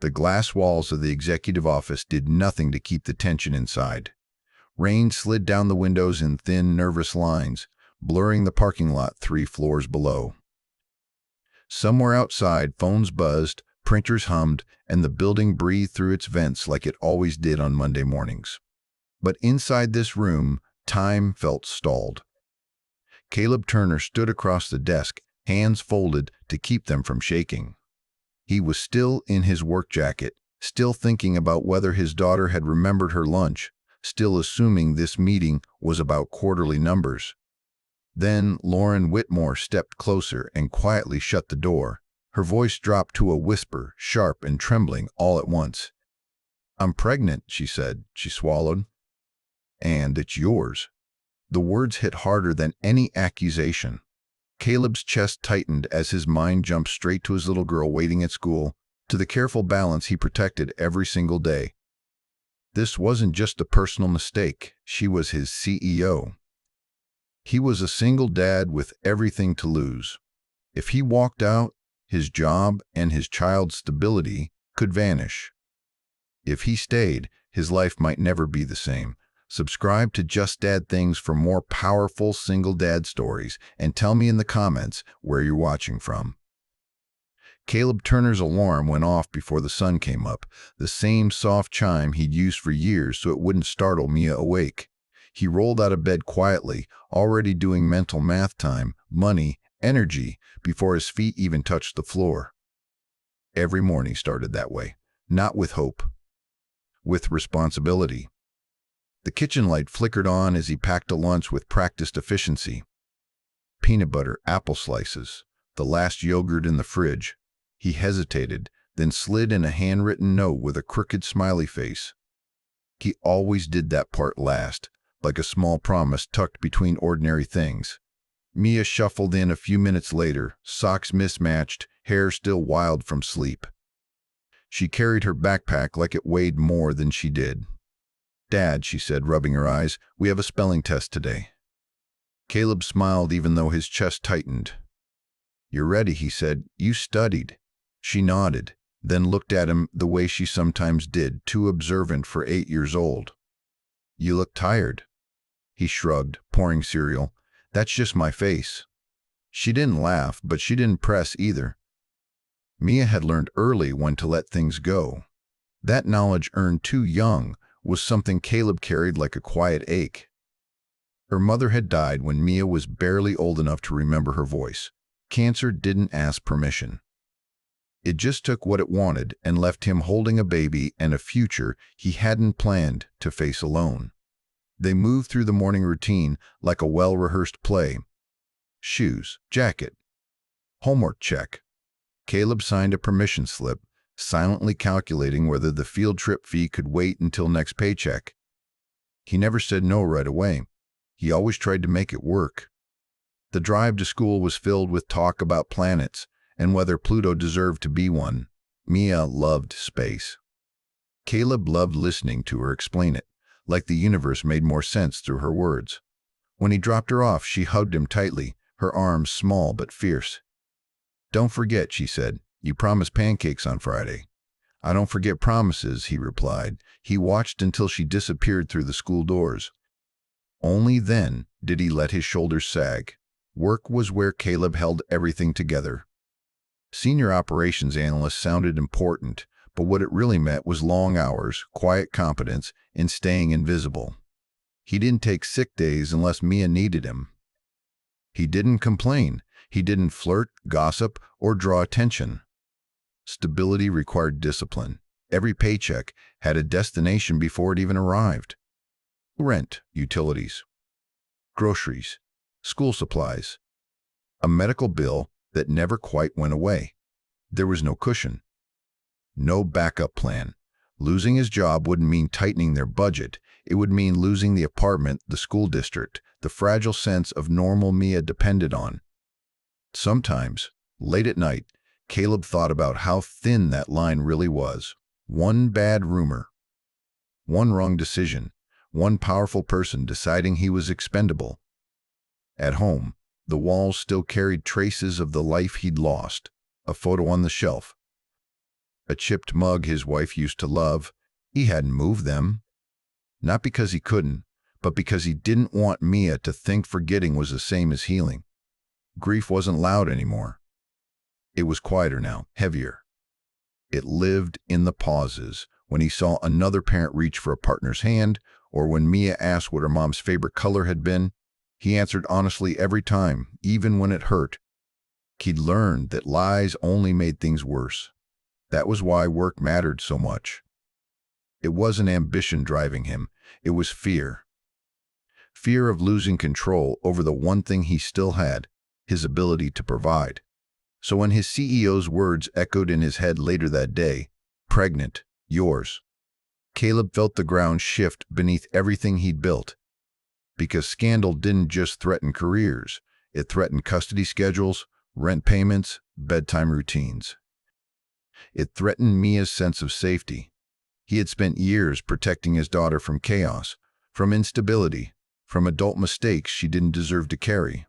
The glass walls of the executive office did nothing to keep the tension inside. Rain slid down the windows in thin, nervous lines, blurring the parking lot 3 floors below. Somewhere outside, phones buzzed, printers hummed, and the building breathed through its vents like it always did on Monday mornings. But inside this room, time felt stalled. Caleb Turner stood across the desk, hands folded to keep them from shaking. He was still in his work jacket, still thinking about whether his daughter had remembered her lunch, still assuming this meeting was about quarterly numbers. Then Lauren Whitmore stepped closer and quietly shut the door. Her voice dropped to a whisper, sharp and trembling all at once. "I'm pregnant," she said. She swallowed. "And it's yours." The words hit harder than any accusation. Caleb's chest tightened as his mind jumped straight to his little girl waiting at school, to the careful balance he protected every single day. This wasn't just a personal mistake. She was his CEO. He was a single dad with everything to lose. If he walked out, his job and his child's stability could vanish. If he stayed, his life might never be the same. Subscribe to Just Dad Things for more powerful single dad stories, and tell me in the comments where you're watching from. Caleb Turner's alarm went off before the sun came up, the same soft chime he'd used for years so it wouldn't startle Mia awake. He rolled out of bed quietly, already doing mental math time, money, energy, before his feet even touched the floor. Every morning started that way, not with hope, with responsibility. The kitchen light flickered on as he packed a lunch with practiced efficiency. Peanut butter, apple slices, the last yogurt in the fridge. He hesitated, then slid in a handwritten note with a crooked smiley face. He always did that part last, like a small promise tucked between ordinary things. Mia shuffled in a few minutes later, socks mismatched, hair still wild from sleep. She carried her backpack like it weighed more than she did. "Dad," she said, rubbing her eyes, "we have a spelling test today." Caleb smiled even though his chest tightened. "You're ready," he said. "You studied." She nodded, then looked at him the way she sometimes did, too observant for 8 years old. "You look tired." He shrugged, pouring cereal. "That's just my face." She didn't laugh, but she didn't press either. Mia had learned early when to let things go. That knowledge earned too young was something Caleb carried like a quiet ache. Her mother had died when Mia was barely old enough to remember her voice. Cancer didn't ask permission. It just took what it wanted and left him holding a baby and a future he hadn't planned to face alone. They moved through the morning routine like a well-rehearsed play. Shoes, jacket, homework check. Caleb signed a permission slip, silently calculating whether the field trip fee could wait until next paycheck. He never said no right away. He always tried to make it work. The drive to school was filled with talk about planets and whether Pluto deserved to be one. Mia loved space. Caleb loved listening to her explain it, like the universe made more sense through her words. When he dropped her off, she hugged him tightly, her arms small but fierce. "Don't forget," she said. "You promised pancakes on Friday." "I don't forget promises," he replied. He watched until she disappeared through the school doors. Only then did he let his shoulders sag. Work was where Caleb held everything together. Senior operations analyst sounded important, but what it really meant was long hours, quiet competence, and staying invisible. He didn't take sick days unless Mia needed him. He didn't complain. He didn't flirt, gossip, or draw attention. Stability required discipline. Every paycheck had a destination before it even arrived. Rent, utilities, groceries, school supplies, a medical bill that never quite went away. There was no cushion, no backup plan. Losing his job wouldn't mean tightening their budget. It would mean losing the apartment, the school district, the fragile sense of normal Mia depended on. Sometimes, late at night, Caleb thought about how thin that line really was. One bad rumor, one wrong decision, one powerful person deciding he was expendable. At home, the walls still carried traces of the life he'd lost, a photo on the shelf, a chipped mug his wife used to love. He hadn't moved them. Not because he couldn't, but because he didn't want Mia to think forgetting was the same as healing. Grief wasn't loud anymore. It was quieter now, heavier. It lived in the pauses, when he saw another parent reach for a partner's hand, or when Mia asked what her mom's favorite color had been. He answered honestly every time, even when it hurt. He'd learned that lies only made things worse. That was why work mattered so much. It wasn't ambition driving him, it was fear. Fear of losing control over the one thing he still had, his ability to provide. So when his CEO's words echoed in his head later that day, "Pregnant, yours," Caleb felt the ground shift beneath everything he'd built. Because scandal didn't just threaten careers, it threatened custody schedules, rent payments, bedtime routines. It threatened Mia's sense of safety. He had spent years protecting his daughter from chaos, from instability, from adult mistakes she didn't deserve to carry.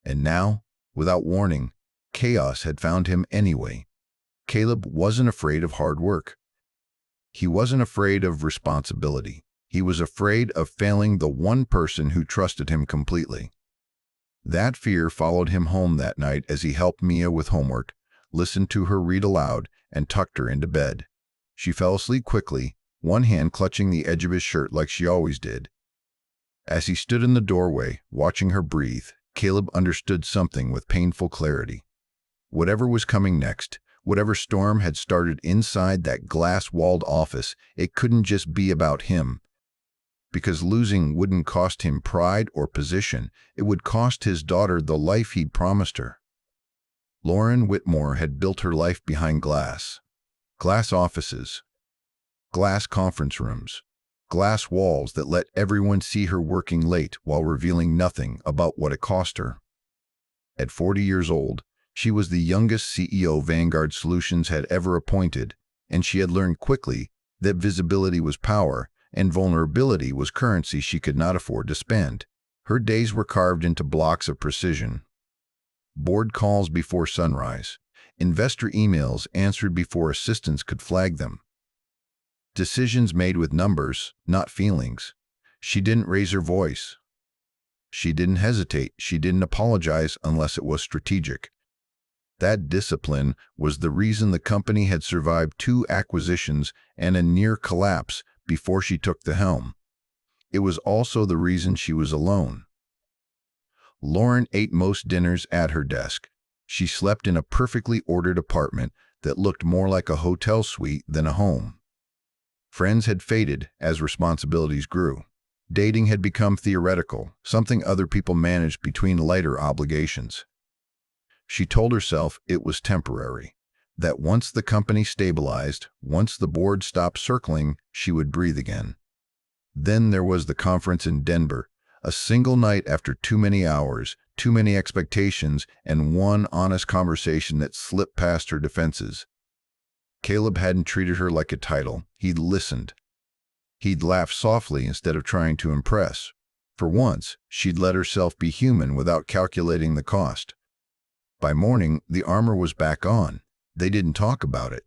And now, without warning, chaos had found him anyway. Caleb wasn't afraid of hard work. He wasn't afraid of responsibility. He was afraid of failing the one person who trusted him completely. That fear followed him home that night as he helped Mia with homework, listened to her read aloud, and tucked her into bed. She fell asleep quickly, one hand clutching the edge of his shirt like she always did. As he stood in the doorway, watching her breathe, Caleb understood something with painful clarity. Whatever was coming next, whatever storm had started inside that glass-walled office, it couldn't just be about him. Because losing wouldn't cost him pride or position, it would cost his daughter the life he'd promised her. Lauren Whitmore had built her life behind glass. Glass offices, glass conference rooms, glass walls that let everyone see her working late while revealing nothing about what it cost her. At 40 years old, she was the youngest CEO Vanguard Solutions had ever appointed, and she had learned quickly that visibility was power and vulnerability was currency she could not afford to spend. Her days were carved into blocks of precision. Board calls before sunrise, investor emails answered before assistants could flag them. Decisions made with numbers, not feelings. She didn't raise her voice. She didn't hesitate. She didn't apologize unless it was strategic. That discipline was the reason the company had survived 2 acquisitions and a near collapse before she took the helm. It was also the reason she was alone. Lauren ate most dinners at her desk. She slept in a perfectly ordered apartment that looked more like a hotel suite than a home. Friends had faded as responsibilities grew. Dating had become theoretical, something other people managed between lighter obligations. She told herself it was temporary, that once the company stabilized, once the board stopped circling, she would breathe again. Then there was the conference in Denver, a single night after too many hours, too many expectations, and one honest conversation that slipped past her defenses. Caleb hadn't treated her like a title. He'd listened. He'd laughed softly instead of trying to impress. For once, she'd let herself be human without calculating the cost. By morning, the armor was back on. They didn't talk about it.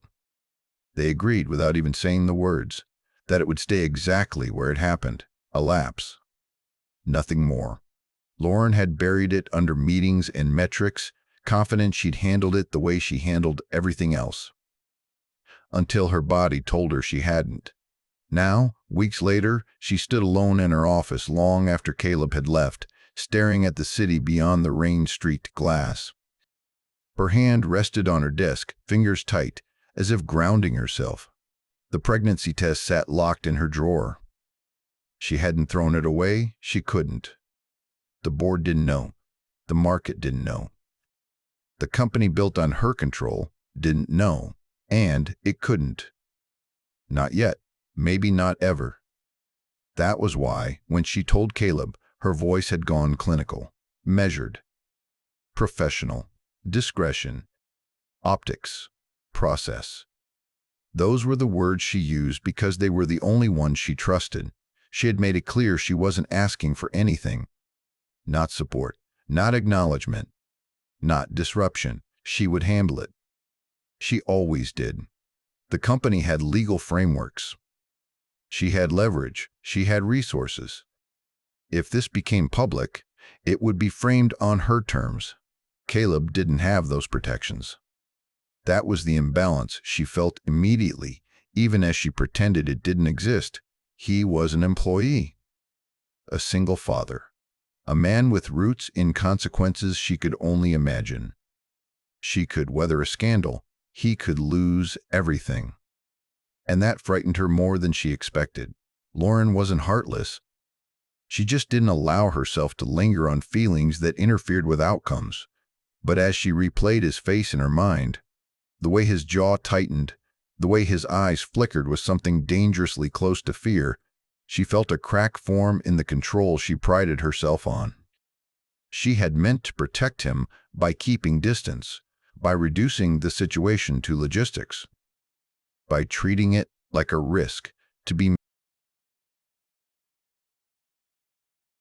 They agreed without even saying the words, that it would stay exactly where it happened, a lapse. Nothing more. Lauren had buried it under meetings and metrics, confident she'd handled it the way she handled everything else. Until her body told her she hadn't. Now, weeks later, she stood alone in her office long after Caleb had left, staring at the city beyond the rain-streaked glass. Her hand rested on her desk, fingers tight, as if grounding herself. The pregnancy test sat locked in her drawer. She hadn't thrown it away. She couldn't. The board didn't know. The market didn't know. The company built on her control didn't know, and it couldn't. Not yet. Maybe not ever. That was why, when she told Caleb, her voice had gone clinical, measured, professional, discretion, optics, process. Those were the words she used because they were the only ones she trusted. She had made it clear she wasn't asking for anything. Not support, not acknowledgement, not disruption. She would handle it. She always did. The company had legal frameworks. She had leverage. She had resources. If this became public, it would be framed on her terms. Caleb didn't have those protections. That was the imbalance she felt immediately, even as she pretended it didn't exist. He was an employee, a single father, a man with roots in consequences she could only imagine. She could weather a scandal. He could lose everything. And that frightened her more than she expected. Lauren wasn't heartless. She just didn't allow herself to linger on feelings that interfered with outcomes. But as she replayed his face in her mind, the way his jaw tightened, the way his eyes flickered with something dangerously close to fear, she felt a crack form in the control she prided herself on. She had meant to protect him by keeping distance, by reducing the situation to logistics, by treating it like a risk to be.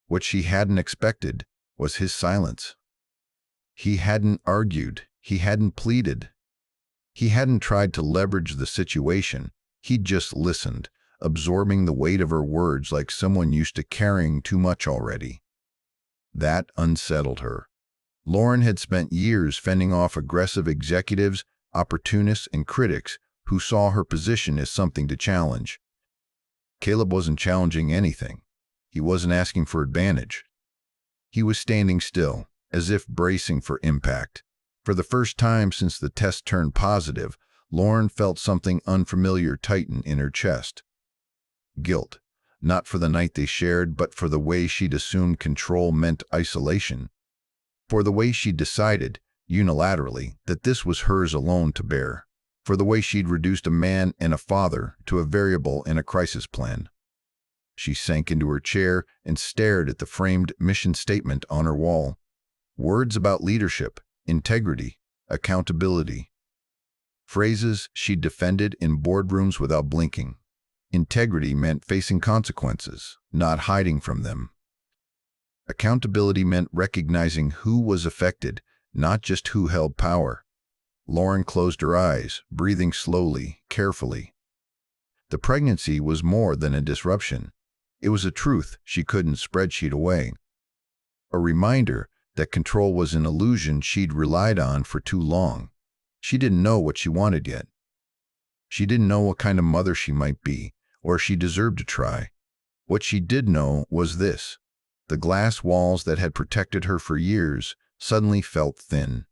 What she hadn't expected was his silence. He hadn't argued. He hadn't pleaded. He hadn't tried to leverage the situation. He'd just listened, absorbing the weight of her words like someone used to carrying too much already. That unsettled her. Lauren had spent years fending off aggressive executives, opportunists, and critics who saw her position as something to challenge. Caleb wasn't challenging anything. He wasn't asking for advantage. He was standing still, as if bracing for impact. For the first time since the test turned positive, Lauren felt something unfamiliar tighten in her chest. Guilt, not for the night they shared, but for the way she'd assumed control meant isolation. For the way she'd decided, unilaterally, that this was hers alone to bear. For the way she'd reduced a man and a father to a variable in a crisis plan. She sank into her chair and stared at the framed mission statement on her wall. Words about leadership, integrity, accountability. Phrases she'd defended in boardrooms without blinking. Integrity meant facing consequences, not hiding from them. Accountability meant recognizing who was affected, not just who held power. Lauren closed her eyes, breathing slowly, carefully. The pregnancy was more than a disruption. It was a truth she couldn't spreadsheet away. A reminder that control was an illusion she'd relied on for too long. She didn't know what she wanted yet. She didn't know what kind of mother she might be, or if she deserved to try. What she did know was this: the glass walls that had protected her for years suddenly felt thin.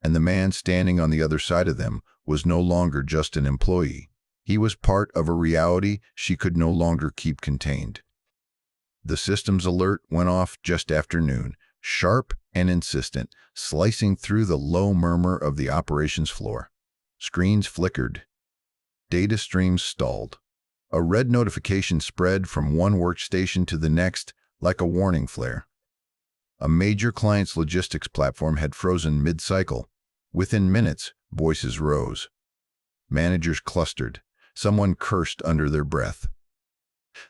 And the man standing on the other side of them was no longer just an employee. He was part of a reality she could no longer keep contained. The systems alert went off just after noon, sharp and insistent, slicing through the low murmur of the operations floor. Screens flickered. Data streams stalled. A red notification spread from one workstation to the next like a warning flare. A major client's logistics platform had frozen mid-cycle. Within minutes, voices rose. Managers clustered. Someone cursed under their breath.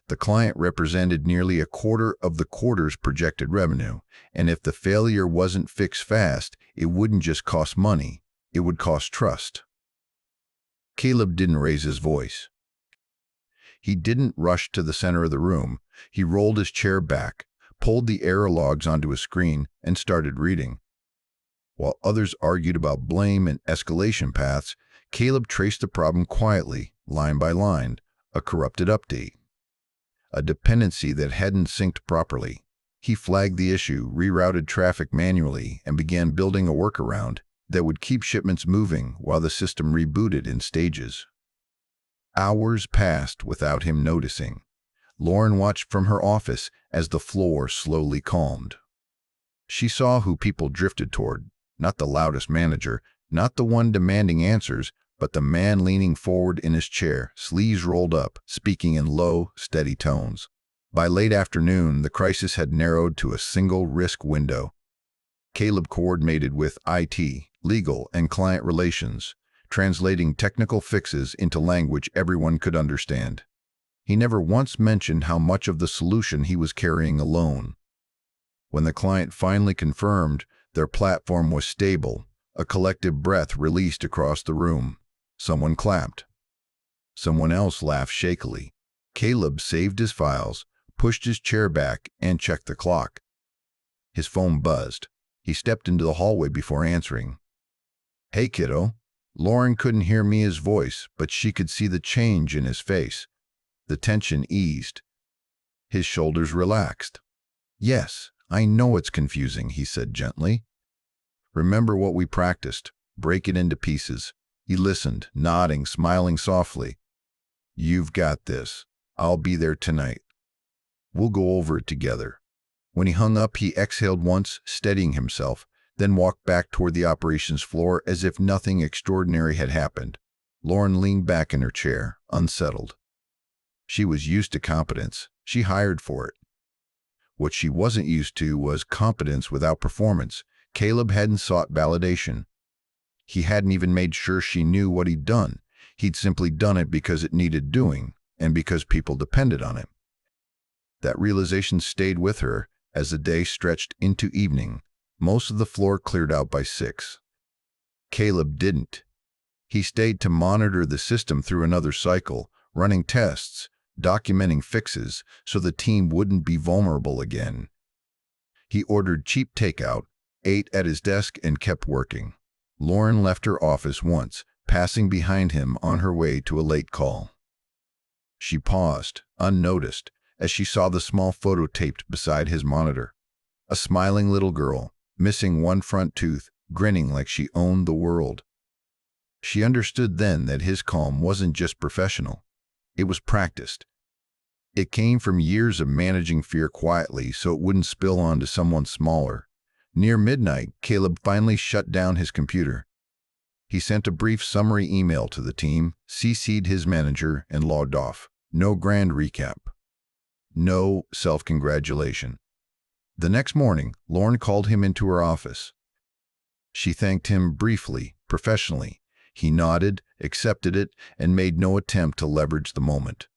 The client represented nearly a quarter of the quarter's projected revenue, and if the failure wasn't fixed fast, it wouldn't just cost money, it would cost trust. Caleb didn't raise his voice. He didn't rush to the center of the room. He rolled his chair back, pulled the error logs onto a screen, and started reading. While others argued about blame and escalation paths, Caleb traced the problem quietly, line by line: a corrupted update, a dependency that hadn't synced properly. He flagged the issue, rerouted traffic manually, and began building a workaround that would keep shipments moving while the system rebooted in stages. Hours passed without him noticing. Lauren watched from her office as the floor slowly calmed. She saw who people drifted toward, not the loudest manager, not the one demanding answers, but the man leaning forward in his chair, sleeves rolled up, speaking in low, steady tones. By late afternoon, the crisis had narrowed to a single risk window. Caleb coordinated with IT, legal, and client relations, translating technical fixes into language everyone could understand. He never once mentioned how much of the solution he was carrying alone. When the client finally confirmed their platform was stable, a collective breath released across the room. Someone clapped. Someone else laughed shakily. Caleb saved his files, pushed his chair back, and checked the clock. His phone buzzed. He stepped into the hallway before answering. "Hey, kiddo." Lauren couldn't hear Mia's voice, but she could see the change in his face. The tension eased. His shoulders relaxed. "Yes, I know it's confusing," he said gently. "Remember what we practiced. Break it into pieces." He listened, nodding, smiling softly. "You've got this. I'll be there tonight. We'll go over it together." When he hung up, he exhaled once, steadying himself, then walked back toward the operations floor as if nothing extraordinary had happened. Lauren leaned back in her chair, unsettled. She was used to competence. She hired for it. What she wasn't used to was competence without performance. Caleb hadn't sought validation. He hadn't even made sure she knew what he'd done. He'd simply done it because it needed doing, and because people depended on him. That realization stayed with her as the day stretched into evening. Most of the floor cleared out by 6. Caleb didn't. He stayed to monitor the system through another cycle, running tests, documenting fixes, so the team wouldn't be vulnerable again. He ordered cheap takeout, ate at his desk, and kept working. Lauren left her office once, passing behind him on her way to a late call. She paused, unnoticed, as she saw the small photo taped beside his monitor. A smiling little girl, missing one front tooth, grinning like she owned the world. She understood then that his calm wasn't just professional. It was practiced. It came from years of managing fear quietly so it wouldn't spill onto someone smaller. Near midnight, Caleb finally shut down his computer. He sent a brief summary email to the team, CC'd his manager, and logged off. No grand recap. No self-congratulation. The next morning, Lauren called him into her office. She thanked him briefly, professionally. He nodded, accepted it, and made no attempt to leverage the moment.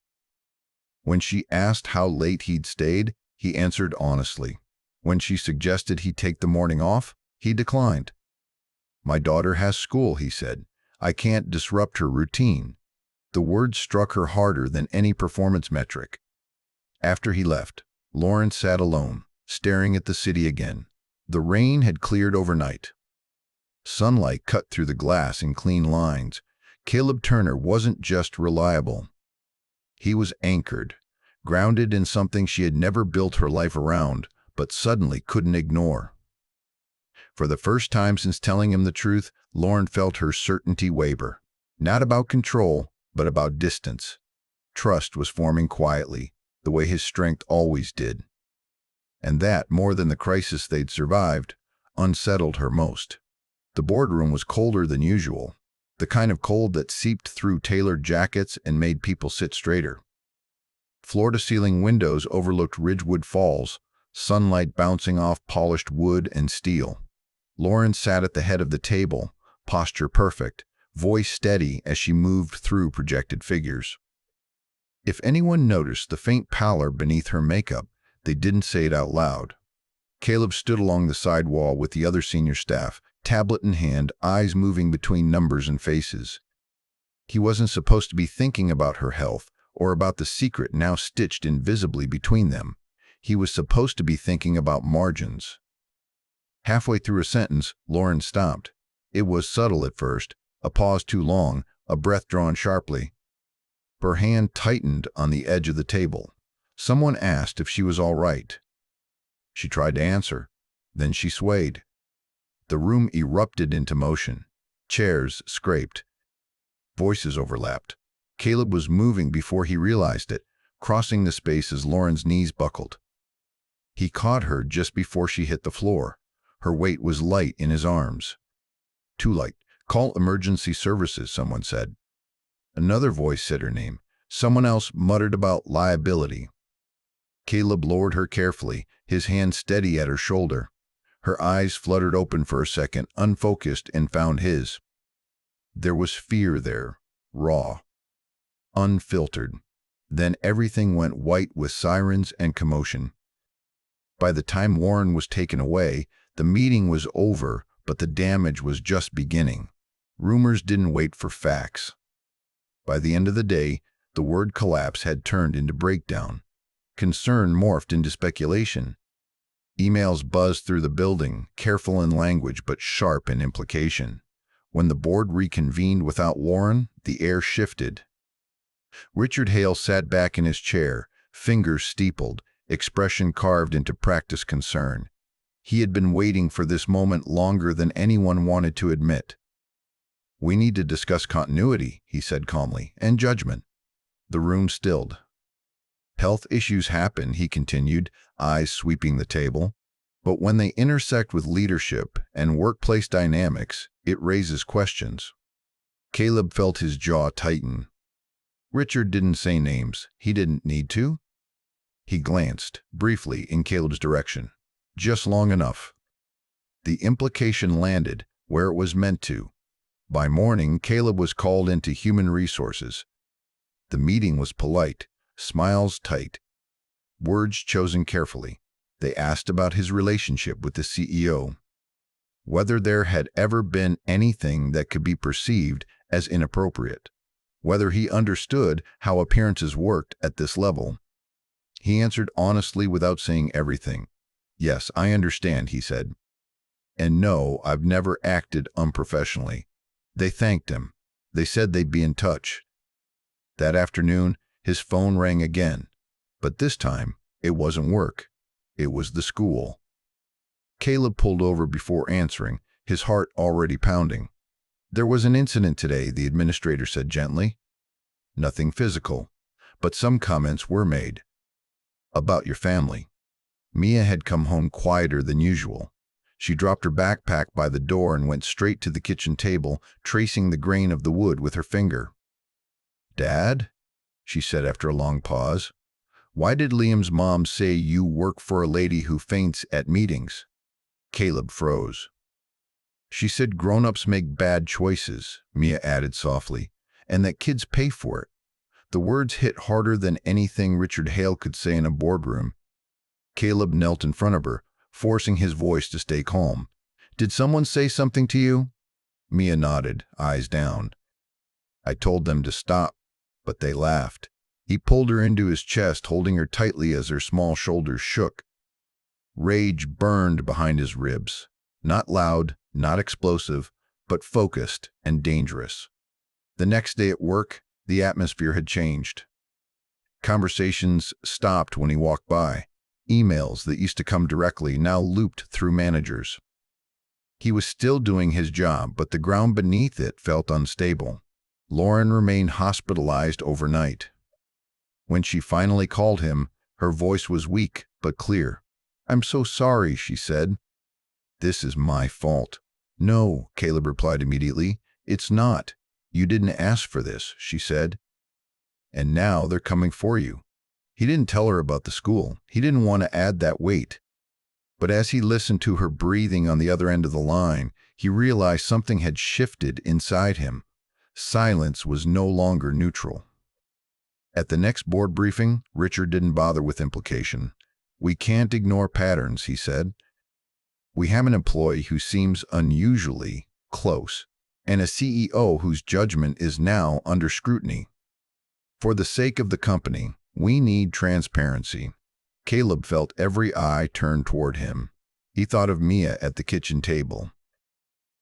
When she asked how late he'd stayed, he answered honestly. When she suggested he take the morning off, he declined. "My daughter has school," he said. "I can't disrupt her routine." The words struck her harder than any performance metric. After he left, Lauren sat alone, staring at the city again. The rain had cleared overnight. Sunlight cut through the glass in clean lines. Caleb Turner wasn't just reliable. He was anchored, grounded in something she had never built her life around, but suddenly couldn't ignore. For the first time since telling him the truth, Lauren felt her certainty waver. Not about control, but about distance. Trust was forming quietly, the way his strength always did. And that, more than the crisis they'd survived, unsettled her most. The boardroom was colder than usual, the kind of cold that seeped through tailored jackets and made people sit straighter. Floor-to-ceiling windows overlooked Ridgewood Falls, sunlight bouncing off polished wood and steel. Lauren sat at the head of the table, posture perfect, voice steady as she moved through projected figures. If anyone noticed the faint pallor beneath her makeup, they didn't say it out loud. Caleb stood along the side wall with the other senior staff, tablet in hand, eyes moving between numbers and faces. He wasn't supposed to be thinking about her health or about the secret now stitched invisibly between them. He was supposed to be thinking about margins. Halfway through a sentence, Lauren stopped. It was subtle at first, a pause too long, a breath drawn sharply. Her hand tightened on the edge of the table. Someone asked if she was all right. She tried to answer. Then she swayed. The room erupted into motion. Chairs scraped. Voices overlapped. Caleb was moving before he realized it, crossing the space as Lauren's knees buckled. He caught her just before she hit the floor. Her weight was light in his arms. "Too light. Call emergency services," someone said. Another voice said her name. Someone else muttered about liability. Caleb lowered her carefully, his hand steady at her shoulder. Her eyes fluttered open for a second, unfocused, and found his. There was fear there, raw, unfiltered. Then everything went white with sirens and commotion. By the time Warren was taken away, the meeting was over, but the damage was just beginning. Rumors didn't wait for facts. By the end of the day, the word collapse had turned into breakdown. Concern morphed into speculation. Emails buzzed through the building, careful in language but sharp in implication. When the board reconvened without Lauren, the air shifted. Richard Hale sat back in his chair, fingers steepled, expression carved into practiced concern. He had been waiting for this moment longer than anyone wanted to admit. "We need to discuss continuity," he said calmly, "and judgment." The room stilled. "Health issues happen," he continued, eyes sweeping the table. "But when they intersect with leadership and workplace dynamics, it raises questions." Caleb felt his jaw tighten. Richard didn't say names. He didn't need to. He glanced, briefly, in Caleb's direction. Just long enough. The implication landed where it was meant to. By morning, Caleb was called into human resources. The meeting was polite, smiles tight, words chosen carefully. They asked about his relationship with the CEO, whether there had ever been anything that could be perceived as inappropriate, whether he understood how appearances worked at this level. He answered honestly without saying everything. "Yes, I understand," he said. "And no, I've never acted unprofessionally." They thanked him. They said they'd be in touch. That afternoon, his phone rang again. But this time, it wasn't work. It was the school. Caleb pulled over before answering, his heart already pounding. "There was an incident today," the administrator said gently. "Nothing physical, but some comments were made. About your family." Mia had come home quieter than usual. She dropped her backpack by the door and went straight to the kitchen table, tracing the grain of the wood with her finger. "Dad?" she said after a long pause. "Why did Liam's mom say you work for a lady who faints at meetings?" Caleb froze. "She said grown-ups make bad choices," Mia added softly, "and that kids pay for it." The words hit harder than anything Richard Hale could say in a boardroom. Caleb knelt in front of her, forcing his voice to stay calm. "Did someone say something to you?" Mia nodded, eyes down. "I told them to stop, but they laughed." He pulled her into his chest, holding her tightly as her small shoulders shook. Rage burned behind his ribs. Not loud, not explosive, but focused and dangerous. The next day at work, the atmosphere had changed. Conversations stopped when he walked by. Emails that used to come directly now looped through managers. He was still doing his job, but the ground beneath it felt unstable. Lauren remained hospitalized overnight. When she finally called him, her voice was weak but clear. "I'm so sorry," she said. "This is my fault." "No," Caleb replied immediately. "It's not. You didn't ask for this," she said. "And now they're coming for you." He didn't tell her about the school. He didn't want to add that weight. But as he listened to her breathing on the other end of the line, he realized something had shifted inside him. Silence was no longer neutral. At the next board briefing, Richard didn't bother with implication. "We can't ignore patterns," he said. "We have an employee who seems unusually close, and a CEO whose judgment is now under scrutiny. For the sake of the company, we need transparency." Caleb felt every eye turn toward him. He thought of Mia at the kitchen table,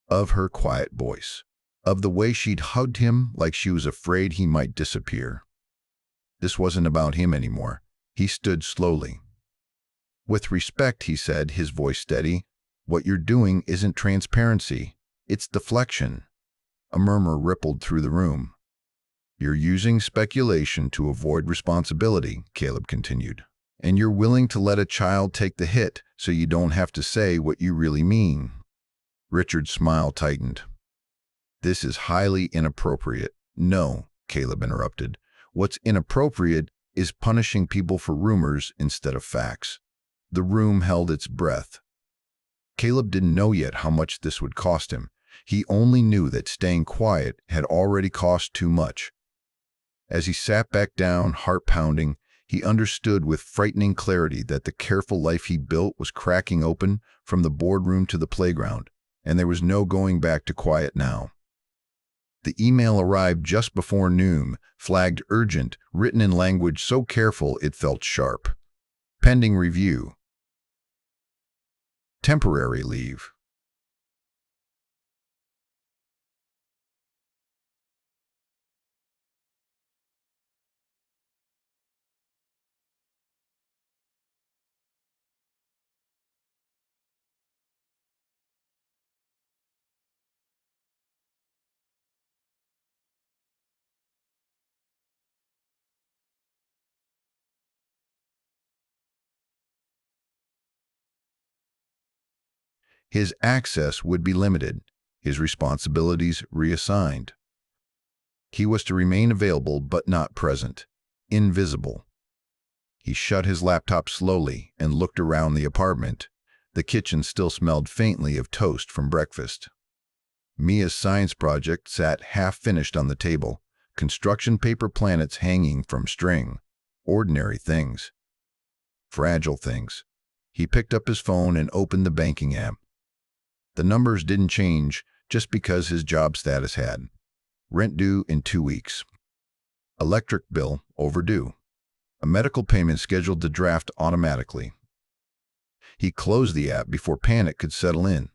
of her quiet voice, of the way she'd hugged him like she was afraid he might disappear. This wasn't about him anymore. He stood slowly. "With respect," he said, his voice steady, "what you're doing isn't transparency. It's deflection." A murmur rippled through the room. "You're using speculation to avoid responsibility," Caleb continued. "And you're willing to let a child take the hit so you don't have to say what you really mean." Richard's smile tightened. "This is highly inappropriate." "No," Caleb interrupted. "What's inappropriate is punishing people for rumors instead of facts." The room held its breath. Caleb didn't know yet how much this would cost him. He only knew that staying quiet had already cost too much. As he sat back down, heart pounding, he understood with frightening clarity that the careful life he built was cracking open from the boardroom to the playground, and there was no going back to quiet now. The email arrived just before noon, flagged urgent, written in language so careful it felt sharp. Pending review. Temporary leave. His access would be limited, his responsibilities reassigned. He was to remain available but not present, invisible. He shut his laptop slowly and looked around the apartment. The kitchen still smelled faintly of toast from breakfast. Mia's science project sat half-finished on the table, construction paper planets hanging from string. Ordinary things. Fragile things. He picked up his phone and opened the banking app. The numbers didn't change just because his job status had. Rent due in 2 weeks. Electric bill overdue. A medical payment scheduled to draft automatically. He closed the app before panic could settle in.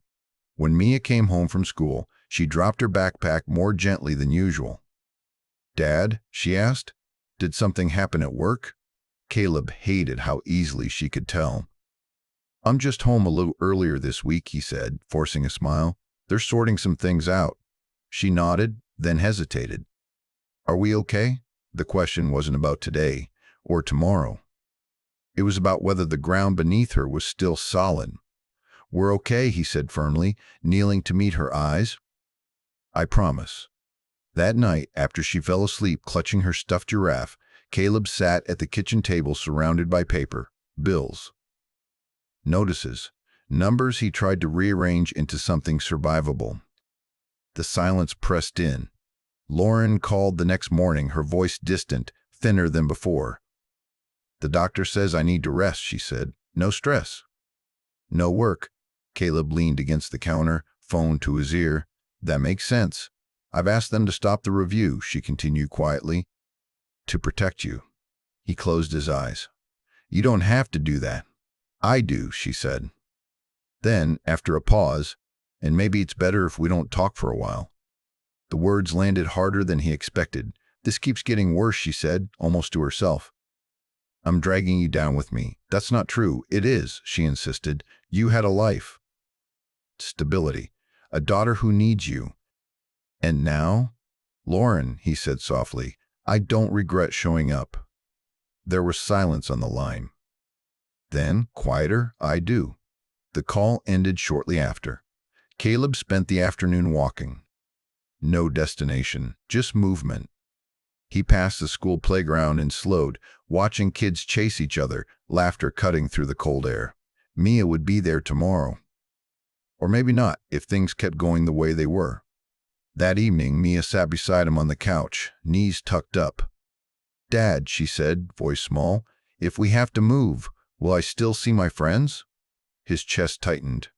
When Mia came home from school, she dropped her backpack more gently than usual. "Dad," she asked, "did something happen at work?" Caleb hated how easily she could tell. "I'm just home a little earlier this week," he said, forcing a smile. "They're sorting some things out." She nodded, then hesitated. "Are we okay?" The question wasn't about today or tomorrow. It was about whether the ground beneath her was still solid. "We're okay," he said firmly, kneeling to meet her eyes. "I promise." That night, after she fell asleep clutching her stuffed giraffe, Caleb sat at the kitchen table surrounded by paper, bills, notices, numbers he tried to rearrange into something survivable. The silence pressed in. Lauren called the next morning, her voice distant, thinner than before. "The doctor says I need to rest," she said. "No stress." "No work." Caleb leaned against the counter, phone to his ear. "That makes sense. I've asked them to stop the review," she continued quietly. "To protect you." He closed his eyes. "You don't have to do that." "I do," she said. Then, after a pause, "And maybe it's better if we don't talk for a while." The words landed harder than he expected. "This keeps getting worse," she said, almost to herself. "I'm dragging you down with me." "That's not true." "It is," she insisted. "You had a life. Stability. A daughter who needs you. And now?" "Lauren," he said softly, "I don't regret showing up." There was silence on the line. Then, quieter, "I do." The call ended shortly after. Caleb spent the afternoon walking. No destination, just movement. He passed the school playground and slowed, watching kids chase each other, laughter cutting through the cold air. Mia would be there tomorrow. Or maybe not, if things kept going the way they were. That evening, Mia sat beside him on the couch, knees tucked up. "Dad," she said, voice small, "if we have to move, will I still see my friends?" His chest tightened.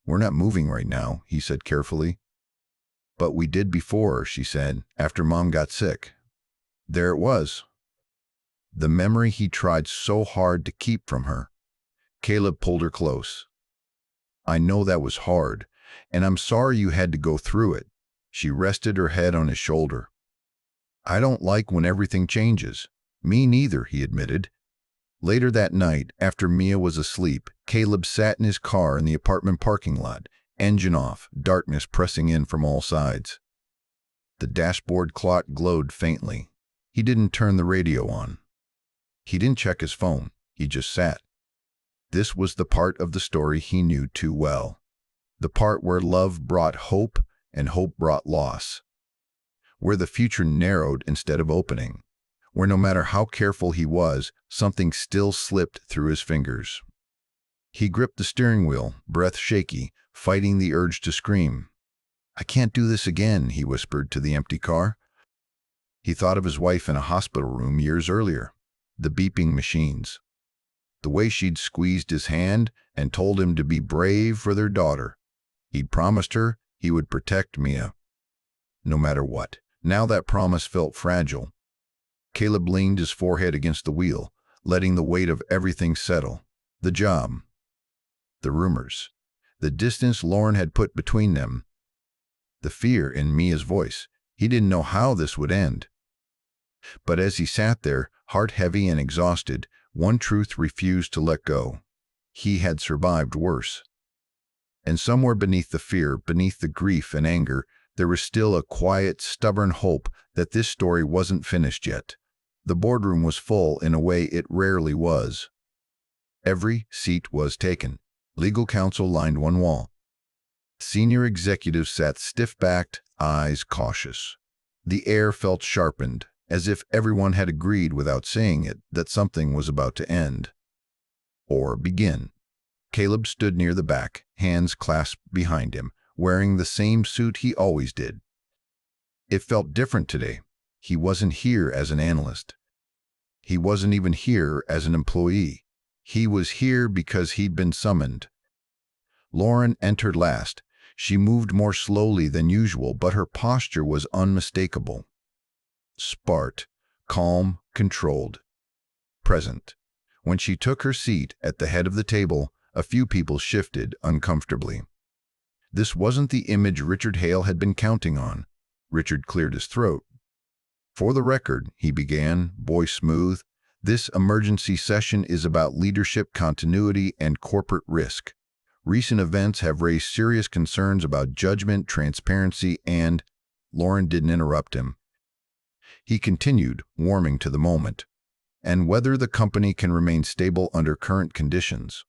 "We're not moving right now," he said carefully. "But we did before," she said, "after Mom got sick." There it was. The memory he tried so hard to keep from her. Caleb pulled her close. "I know that was hard, and I'm sorry you had to go through it." She rested her head on his shoulder. "I don't like when everything changes." "Me neither," he admitted. Later that night, after Mia was asleep, Caleb sat in his car in the apartment parking lot, engine off, darkness pressing in from all sides. The dashboard clock glowed faintly. He didn't turn the radio on. He didn't check his phone. He just sat. This was the part of the story he knew too well. The part where love brought hope and hope brought loss. Where the future narrowed instead of opening. Where no matter how careful he was, something still slipped through his fingers. He gripped the steering wheel, breath shaky, fighting the urge to scream. "I can't do this again," he whispered to the empty car. He thought of his wife in a hospital room years earlier. The beeping machines. The way she'd squeezed his hand and told him to be brave for their daughter. He'd promised her he would protect Mia. no matter what. Now that promise felt fragile. Caleb leaned his forehead against the wheel, letting the weight of everything settle. The job, the rumors, the distance Lauren had put between them, the fear in Mia's voice. He didn't know how this would end. But as he sat there, heart heavy and exhausted, one truth refused to let go. He had survived worse. And somewhere beneath the fear, beneath the grief and anger, there was still a quiet, stubborn hope that this story wasn't finished yet. The boardroom was full in a way it rarely was. Every seat was taken. Legal counsel lined one wall. Senior executives sat stiff-backed, eyes cautious. The air felt sharpened, as if everyone had agreed without saying it that something was about to end. Or begin. Caleb stood near the back, hands clasped behind him, wearing the same suit he always did. It felt different today. He wasn't here as an analyst. He wasn't even here as an employee. He was here because he'd been summoned. Lauren entered last. She moved more slowly than usual, but her posture was unmistakable. Spart, calm, controlled, present. When she took her seat at the head of the table, a few people shifted uncomfortably. This wasn't the image Richard Hale had been counting on. Richard cleared his throat. "For the record," he began, voice smooth, "this emergency session is about leadership continuity and corporate risk. Recent events have raised serious concerns about judgment, transparency, and—" Lauren didn't interrupt him. He continued, warming to the moment, "and whether the company can remain stable under current conditions.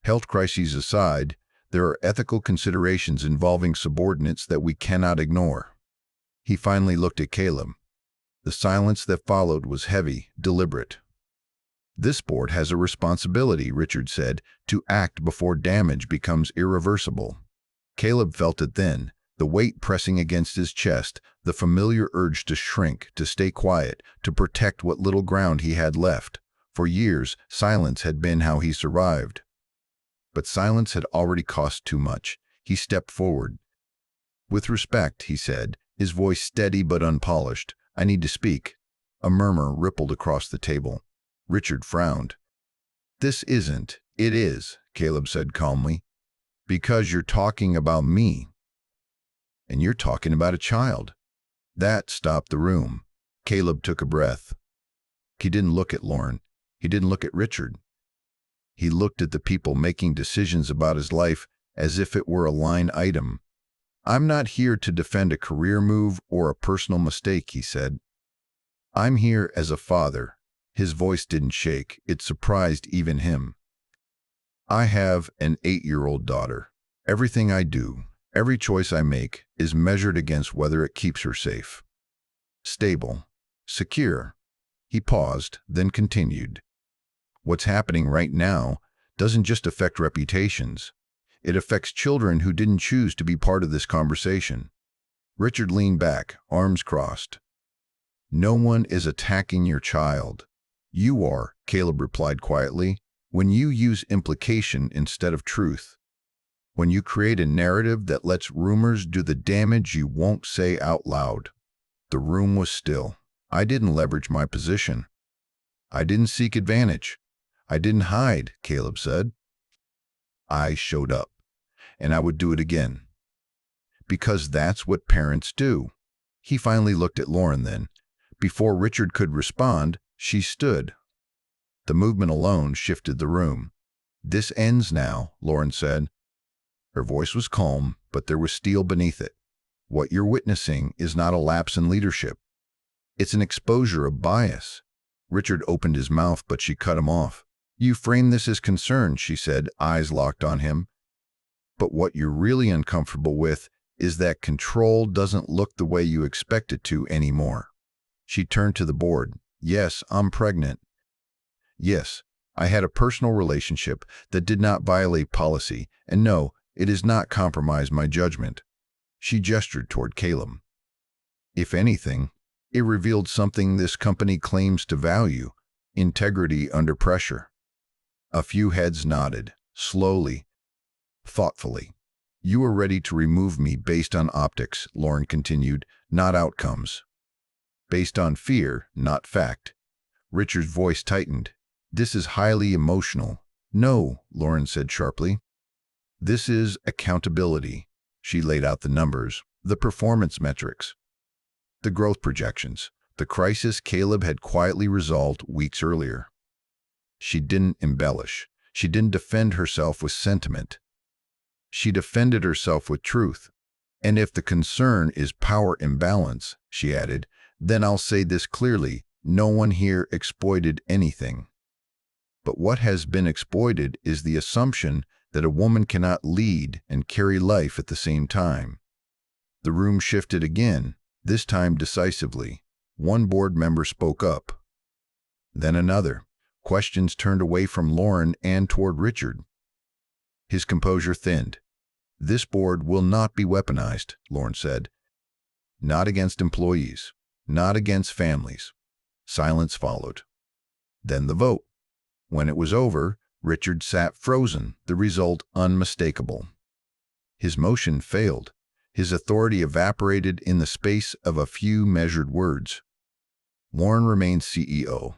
Health crises aside, there are ethical considerations involving subordinates that we cannot ignore." He finally looked at Caleb. The silence that followed was heavy, deliberate. "This board has a responsibility," Richard said, "to act before damage becomes irreversible." Caleb felt it then, the weight pressing against his chest, the familiar urge to shrink, to stay quiet, to protect what little ground he had left. For years, silence had been how he survived. But silence had already cost too much. He stepped forward. "With respect," he said, his voice steady but unpolished, "I need to speak." A murmur rippled across the table. Richard frowned. "This isn't, it is," Caleb said calmly. "Because you're talking about me. And you're talking about a child." That stopped the room. Caleb took a breath. He didn't look at Lauren. He didn't look at Richard. He looked at the people making decisions about his life as if it were a line item. "I'm not here to defend a career move or a personal mistake," he said. "I'm here as a father." His voice didn't shake. It surprised even him. "I have an 8-year-old daughter. Everything I do, every choice I make, is measured against whether it keeps her safe, stable, secure." He paused, then continued. "What's happening right now doesn't just affect reputations. It affects children who didn't choose to be part of this conversation." Richard leaned back, arms crossed. "No one is attacking your child. You are," Caleb replied quietly, "when you use implication instead of truth. When you create a narrative that lets rumors do the damage you won't say out loud." The room was still. "I didn't leverage my position. I didn't seek advantage. I didn't hide," Caleb said. "I showed up, and I would do it again. Because that's what parents do." He finally looked at Lauren then. Before Richard could respond, she stood. The movement alone shifted the room. "This ends now," Lauren said. Her voice was calm, but there was steel beneath it. "What you're witnessing is not a lapse in leadership. It's an exposure of bias." Richard opened his mouth, but she cut him off. "You frame this as concern," she said, eyes locked on him. "But what you're really uncomfortable with is that control doesn't look the way you expect it to anymore." She turned to the board. "Yes, I'm pregnant. Yes, I had a personal relationship that did not violate policy, and no, it has not compromised my judgment." She gestured toward Caleb. "If anything, it revealed something this company claims to value: integrity under pressure." A few heads nodded, slowly, thoughtfully. You are ready to remove me based on optics, Lauren continued, not outcomes. Based on fear, not fact. Richard's voice tightened. This is highly emotional. No, Lauren said sharply. This is accountability. She laid out the numbers, the performance metrics, the growth projections, the crisis Caleb had quietly resolved weeks earlier. She didn't embellish. She didn't defend herself with sentiment. She defended herself with truth. And if the concern is power imbalance, she added, then I'll say this clearly, no one here exploited anything. But what has been exploited is the assumption that a woman cannot lead and carry life at the same time. The room shifted again, this time decisively. One board member spoke up. Then another. Questions turned away from Lauren and toward Richard. His composure thinned. This board will not be weaponized, Lauren said. Not against employees. Not against families. Silence followed. Then the vote. When it was over, Richard sat frozen, the result unmistakable. His motion failed. His authority evaporated in the space of a few measured words. Lauren remained CEO.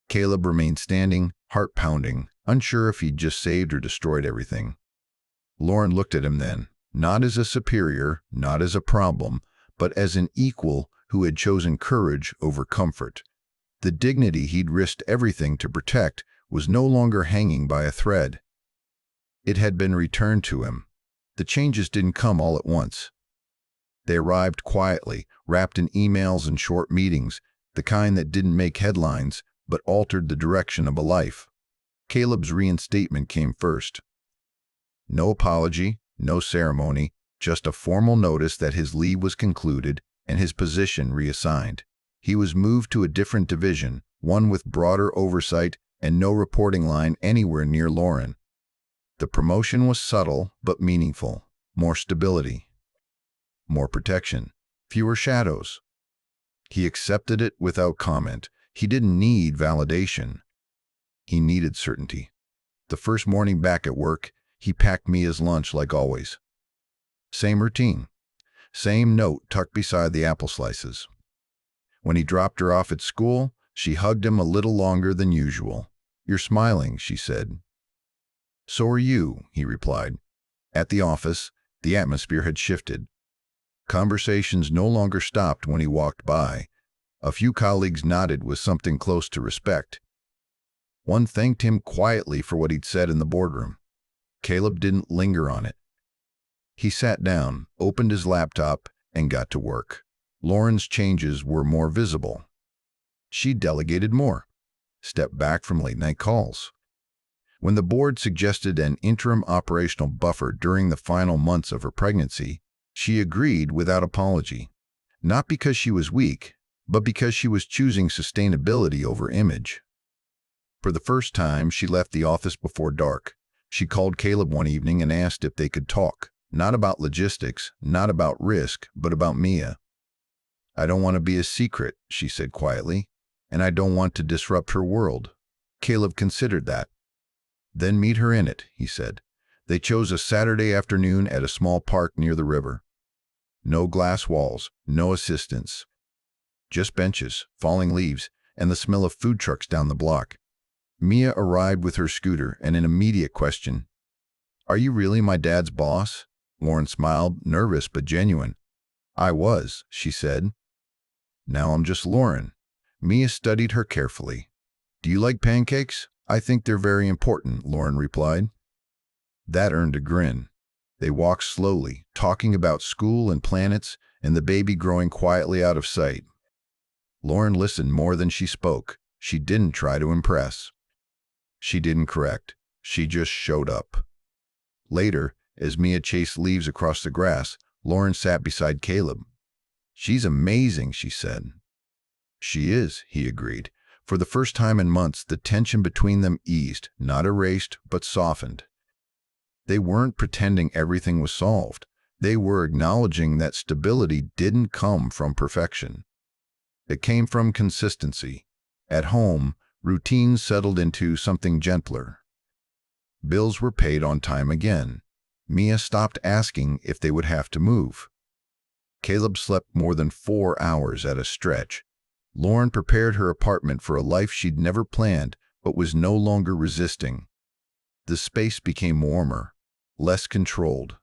Caleb remained standing, heart pounding, unsure if he'd just saved or destroyed everything. Lauren looked at him then, not as a superior, not as a problem, but as an equal who had chosen courage over comfort. The dignity he'd risked everything to protect was no longer hanging by a thread. It had been returned to him. The changes didn't come all at once. They arrived quietly, wrapped in emails and short meetings, the kind that didn't make headlines, but altered the direction of a life. Caleb's reinstatement came first. No apology, no ceremony, just a formal notice that his leave was concluded and his position reassigned. He was moved to a different division, one with broader oversight and no reporting line anywhere near Lauren. The promotion was subtle but meaningful. More stability, more protection, fewer shadows. He accepted it without comment. He didn't need validation. He needed certainty. The first morning back at work, he packed Mia's lunch like always. Same routine. Same note tucked beside the apple slices. When he dropped her off at school, she hugged him a little longer than usual. "You're smiling," she said. "So are you," he replied. At the office, the atmosphere had shifted. Conversations no longer stopped when he walked by. A few colleagues nodded with something close to respect. One thanked him quietly for what he'd said in the boardroom. Caleb didn't linger on it. He sat down, opened his laptop, and got to work. Lauren's changes were more visible. She delegated more, stepped back from late-night calls. When the board suggested an interim operational buffer during the final months of her pregnancy, she agreed without apology. Not because she was weak, but because she was choosing sustainability over image. For the first time, she left the office before dark. She called Caleb one evening and asked if they could talk, not about logistics, not about risk, but about Mia. "I don't want to be a secret," she said quietly, "and I don't want to disrupt her world." Caleb considered that. "Then meet her in it," he said. They chose a Saturday afternoon at a small park near the river. No glass walls, no assistants. Just benches, falling leaves, and the smell of food trucks down the block. Mia arrived with her scooter and an immediate question. "Are you really my dad's boss?" Lauren smiled, nervous but genuine. "I was," she said. "Now I'm just Lauren." Mia studied her carefully. "Do you like pancakes?" "I think they're very important," Lauren replied. That earned a grin. They walked slowly, talking about school and planets and the baby growing quietly out of sight. Lauren listened more than she spoke. She didn't try to impress. She didn't correct. She just showed up. Later, as Mia chased leaves across the grass, Lauren sat beside Caleb. "She's amazing," she said. "She is," he agreed. For the first time in months, the tension between them eased, not erased, but softened. They weren't pretending everything was solved. They were acknowledging that stability didn't come from perfection. It came from consistency. At home, routines settled into something gentler. Bills were paid on time again. Mia stopped asking if they would have to move. Caleb slept more than 4 hours at a stretch. Lauren prepared her apartment for a life she'd never planned but was no longer resisting. The space became warmer, less controlled,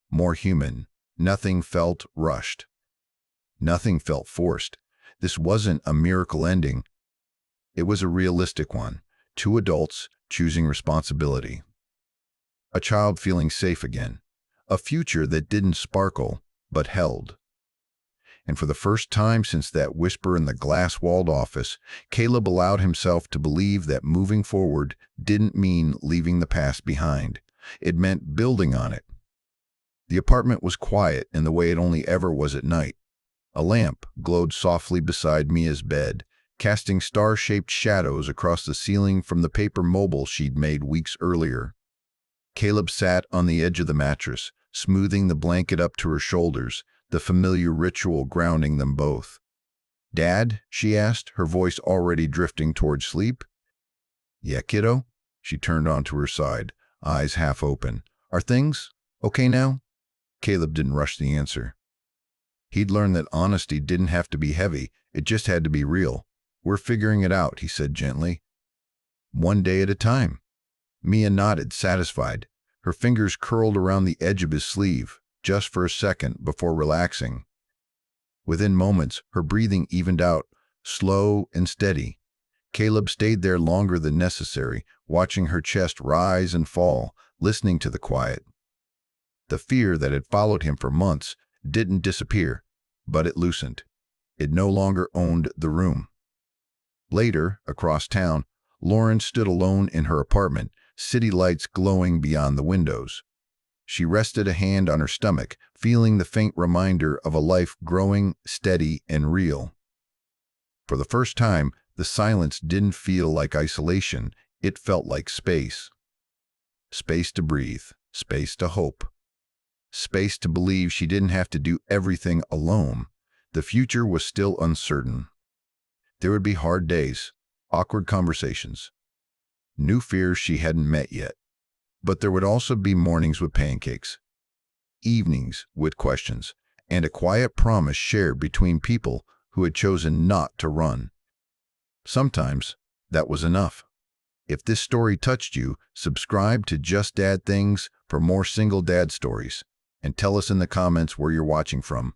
more human. Nothing felt rushed. Nothing felt forced. This wasn't a miracle ending. It was a realistic one. Two adults choosing responsibility. A child feeling safe again. A future that didn't sparkle, but held. And for the first time since that whisper in the glass-walled office, Caleb allowed himself to believe that moving forward didn't mean leaving the past behind. It meant building on it. The apartment was quiet in the way it only ever was at night. A lamp glowed softly beside Mia's bed, casting star-shaped shadows across the ceiling from the paper mobile she'd made weeks earlier. Caleb sat on the edge of the mattress, smoothing the blanket up to her shoulders, the familiar ritual grounding them both. "Dad?" she asked, her voice already drifting toward sleep. "Yeah, kiddo?" She turned onto her side, eyes half open. "Are things okay now?" Caleb didn't rush the answer. He'd learned that honesty didn't have to be heavy, it just had to be real. "We're figuring it out," he said gently. "One day at a time." Mia nodded, satisfied. Her fingers curled around the edge of his sleeve, just for a second before relaxing. Within moments, her breathing evened out, slow and steady. Caleb stayed there longer than necessary, watching her chest rise and fall, listening to the quiet. The fear that had followed him for months didn't disappear, but it loosened. It no longer owned the room. Later, across town, Lauren stood alone in her apartment, city lights glowing beyond the windows. She rested a hand on her stomach, feeling the faint reminder of a life growing, steady, and real. For the first time, the silence didn't feel like isolation, it felt like space. Space to breathe, space to hope. Space to believe she didn't have to do everything alone. The future was still uncertain. There would be hard days, awkward conversations, new fears she hadn't met yet. But there would also be mornings with pancakes, evenings with questions, and a quiet promise shared between people who had chosen not to run. Sometimes that was enough. If this story touched you, subscribe to Just Dad Things for more single dad stories. And tell us in the comments where you're watching from.